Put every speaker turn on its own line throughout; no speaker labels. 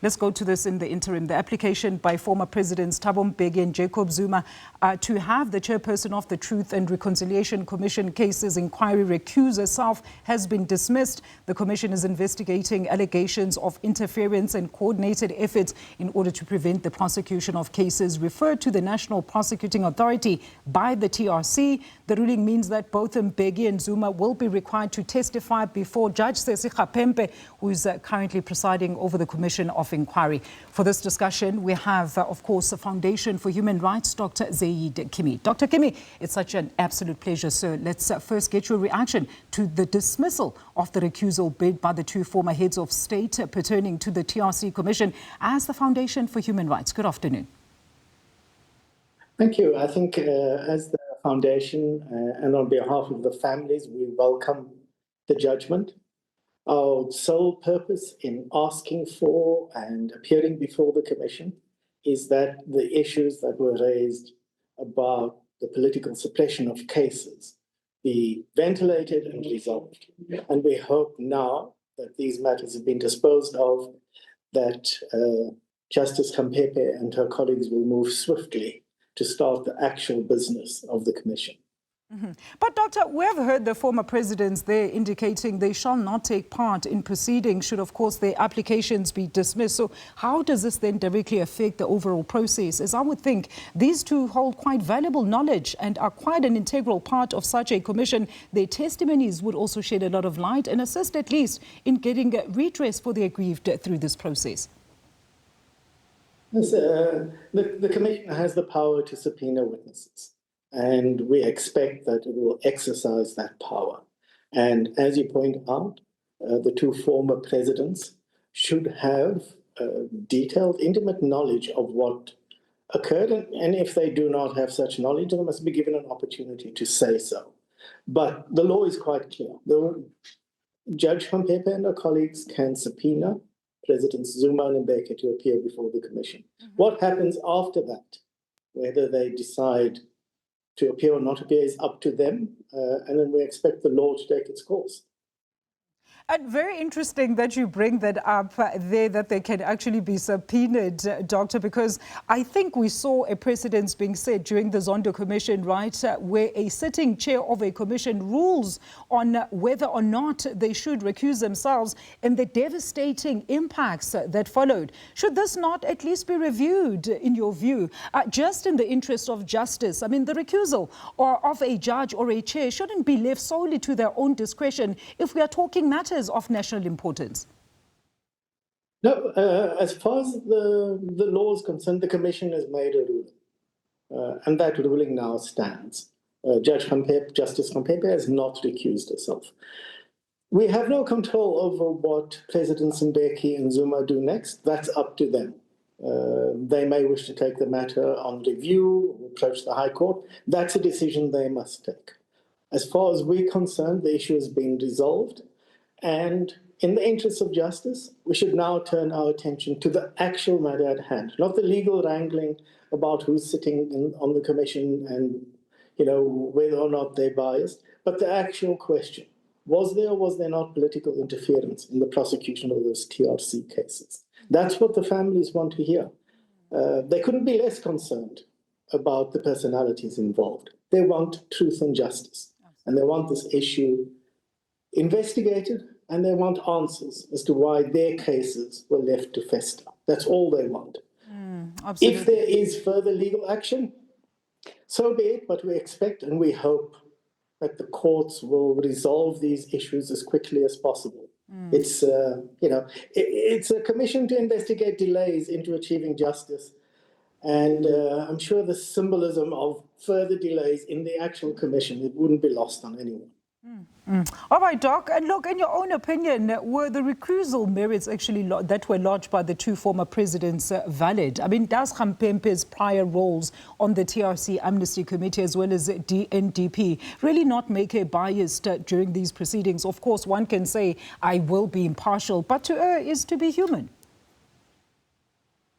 Let's go to this in the interim. The application by former Presidents Thabo Mbeki and Zuma to have the chairperson of the Truth and Reconciliation Commission cases inquiry recuse herself has been dismissed. The commission is investigating allegations of interference and coordinated efforts in order to prevent the prosecution of cases referred to the National Prosecuting Authority by the TRC. The ruling means that both Mbeki and Zuma will be required to testify before Judge Sisi Khampepe, who is currently presiding over the Commission of Inquiry. For this discussion, we have, of course, the Foundation for Human Rights, Dr. Zaid Kimmy. Dr. Kimmie, it's such an absolute pleasure, sir. Let's first get your reaction to the dismissal of the recusal bid by the two former heads of state pertaining to the TRC Commission as the Foundation for Human Rights. Good afternoon.
Thank you. I think as the Foundation and on behalf of the families, we welcome the judgment. Our sole purpose in asking for and appearing before the Commission is that the issues that were raised about the political suppression of cases be ventilated and resolved. And we hope now that these matters have been disposed of, that Justice Khampepe and her colleagues will move swiftly to start the actual business of the Commission.
But, Doctor, we have heard the former presidents there indicating they shall not take part in proceedings should, of course, their applications be dismissed. So how does this then directly affect the overall process? As I would think, these two hold quite valuable knowledge and are quite an integral part of such a commission. Their testimonies would also shed a lot of light and assist at least in getting redress for the aggrieved through this process.
Yes, the Commission has the power to subpoena witnesses, and we expect that it will exercise that power. And as you point out, the two former presidents should have detailed, intimate knowledge of what occurred. And if they do not have such knowledge, they must be given an opportunity to say so. But the law is quite clear. Judge Khampepe and her colleagues can subpoena Presidents Zuma and Mbeki to appear before the Commission. What happens after that, whether they decide to appear or not appear, is up to them, and then we expect the law to take its course.
And very interesting that you bring that up there, that they can actually be subpoenaed, Doctor, because I think we saw a precedent being set during the Zondo Commission, right, where a sitting chair of a commission rules on whether or not they should recuse themselves and the devastating impacts that followed. Should this not at least be reviewed, in your view, just in the interest of justice? I mean, the recusal of a judge or a chair shouldn't be left solely to their own discretion if we are talking matters of national importance.
No, as far as the law is concerned, the Commission has made a ruling, and that ruling now stands. Justice Khampepe has not recused herself. We have no control over what Presidents Mbeki and Zuma do next. That's up to them. They may wish to take the matter on review, approach the High Court. That's a decision they must take. As far as we're concerned, the issue has been resolved. And in the interest of justice, we should now turn our attention to the actual matter at hand, not the legal wrangling about who's sitting on the Commission and, whether or not they're biased, but the actual question. Was there or was there not political interference in the prosecution of those TRC cases? That's what the families want to hear. They couldn't be less concerned about the personalities involved. They want truth and justice, and they want this issue investigated, and they want answers as to why their cases were left to fester. That's all they want. If there is further legal action, so be it, but we expect and we hope that the courts will resolve these issues as quickly as possible. It's, it's a commission to investigate delays into achieving justice. And I'm sure the symbolism of further delays in the actual commission, it wouldn't be lost on anyone.
All right, Doc. And look, in your own opinion, were the recusal merits actually that were lodged by the two former presidents valid? I mean, does Khampepe's prior roles on the TRC Amnesty Committee as well as DNDP really not make her biased during these proceedings? Of course, one can say, I will be impartial, but to err is to be human.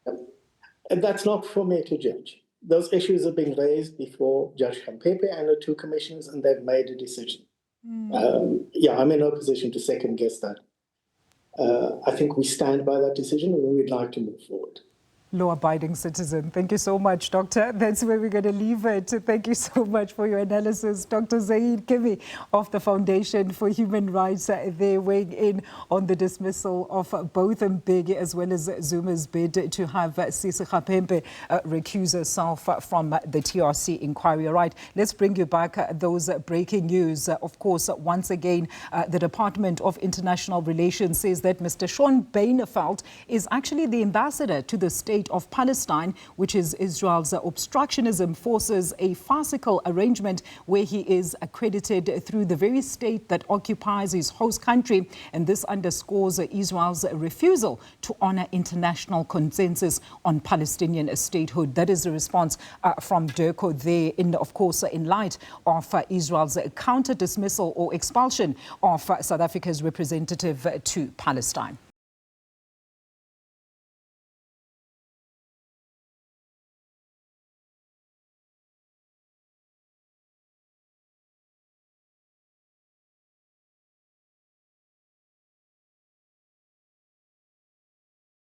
And that's not for me to judge. Those issues have been raised before Judge Khampepe and the two commissioners, and they've made a decision. I'm in no position to second guess that. I think we stand by that decision and we'd like to move forward.
Law-abiding citizen. Thank you so much, Doctor. That's where we're going to leave it. Thank you so much for your analysis. Dr. Zaid Kimmy of the Foundation for Human Rights, they're weighing in on the dismissal of both Mbeki as well as Zuma's bid to have Sisi Khampepe recuse herself from the TRC inquiry. All right, let's bring you back those breaking news. Of course, once again, the Department of International Relations says that Mr. Shaun Baineveld is actually the ambassador to the state of Palestine, which is Israel's obstructionism forces, a farcical arrangement where he is accredited through the very state that occupies his host country. And this underscores Israel's refusal to honor international consensus on Palestinian statehood. That is the response from DIRCO there, of course, in light of Israel's counter-dismissal or expulsion of South Africa's representative to Palestine.